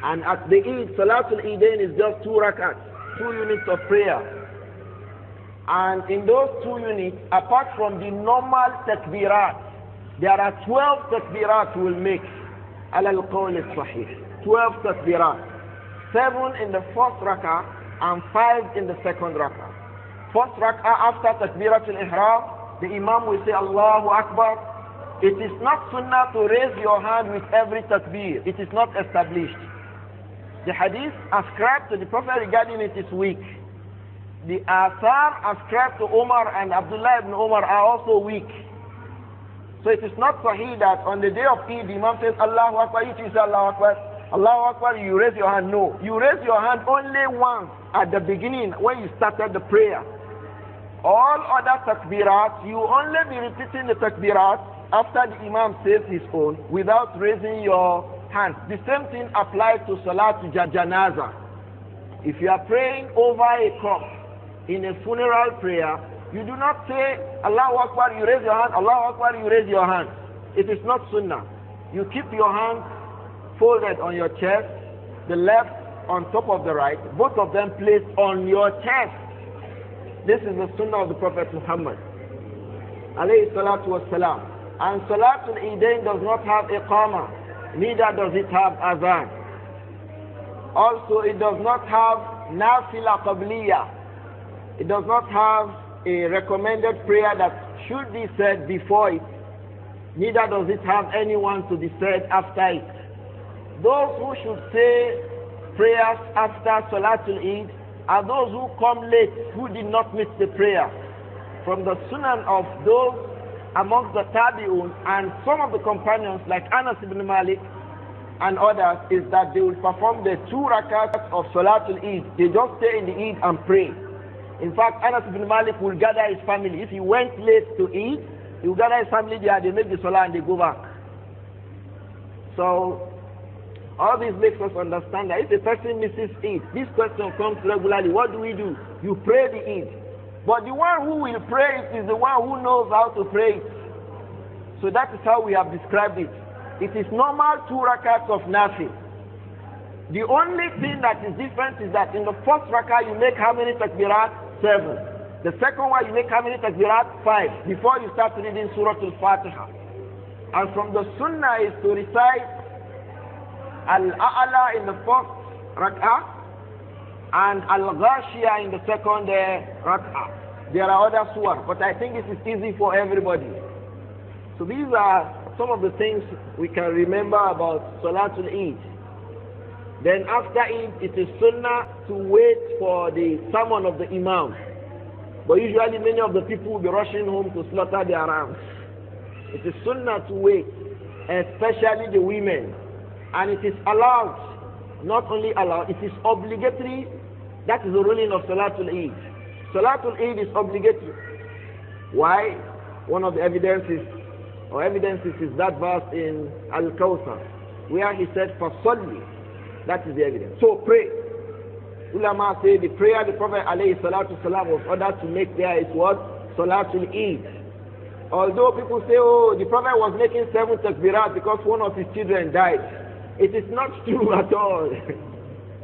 And at the Eid, Salatul Eidain is just 2 rakats, 2 units of prayer. And in those 2 units, apart from the normal takberaat, there are 12 takberaat we will make. Ala al-qawl al-sahih. 12 takberaat. 7 in the first rakah and 5 in the second rakah. First rakah after takbirat al-ihram, the imam will say Allahu Akbar. It is not sunnah to raise your hand with every takbir. It is not established. The hadith ascribed to the Prophet regarding it is weak. The athar ascribed to Umar and Abdullah ibn Umar are also weak. So it is not sahih that on the day of Eid, the Imam says, Allahu Akbar, you say Allahu Akbar, Allahu Akbar, you raise your hand. No, you raise your hand only once at the beginning when you started the prayer. All other takbirat, you only be repeating the takbirat after the Imam says his own without raising your hand. The same thing applies to Salatul Janaza. If you are praying over a corpse in a funeral prayer, you do not say Allahu Akbar, you raise your hand, Allahu Akbar, you raise your hand. It is not sunnah. You keep your hands folded on your chest, the left on top of the right, both of them placed on your chest. This is the sunnah of the Prophet Muhammad alayhi salatu wassalam. And Salatul Eidain does not have iqama, neither does it have azan. Also, it does not have nafila qabliya. It does not have a recommended prayer that should be said before it. Neither does it have anyone to be said after it. Those who should say prayers after Salatul Eid are those who come late, who did not miss the prayer. From the sunan of those amongst the tabi'un and some of the companions like Anas ibn Malik and others is that they will perform the 2 rakats of Salatul Eid. They just stay in the Eid and pray. In fact, Anas ibn Malik will gather his family. If he went late to Eid, he will gather his family there, they make the salah and they go back. So, all this makes us understand that if a person misses Eid, this question comes regularly, what do? You pray the Eid. But the one who will pray it is the one who knows how to pray it. So that is how we have described it. It is normal 2 rakats of Naasir. The only thing that is different is that in the first rakah you make how many takbirat? 7. The second one you make how many takbirat? 5. Before you start reading Surah Al-Fatiha. And from the sunnah is to recite Al-A'la in the first rak'ah and Al-Ghashiyah in the second rak'ah. There are other surah, but I think it is easy for everybody. So these are some of the things we can remember about Salatul Eid. Then after Eid, it is sunnah to wait for the sermon of the Imam. But usually many of the people will be rushing home to slaughter their rams. It is sunnah to wait, especially the women. And it is allowed, not only allowed, it is obligatory. That is the ruling of Salatul Eid. Salatul Eid is obligatory. Why? One of the evidences is that verse in Al-Kawthar, where he said, "Fasalli." That is the evidence. So pray. Ulama say the prayer the Prophet alayhi salatu salam was ordered to make there is what? Salatul Eid. Although people say, oh, the Prophet was making 7 takbirat because one of his children died. It is not true at all.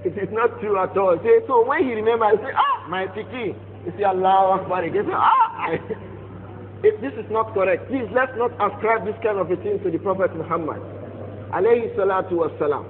It is not true at all. So when he remembers, he say, my tiki. You say, Allahu Akbar. He say, If this is not correct, please let's not ascribe this kind of a thing to the Prophet Muhammad alayhi salatu wasalam.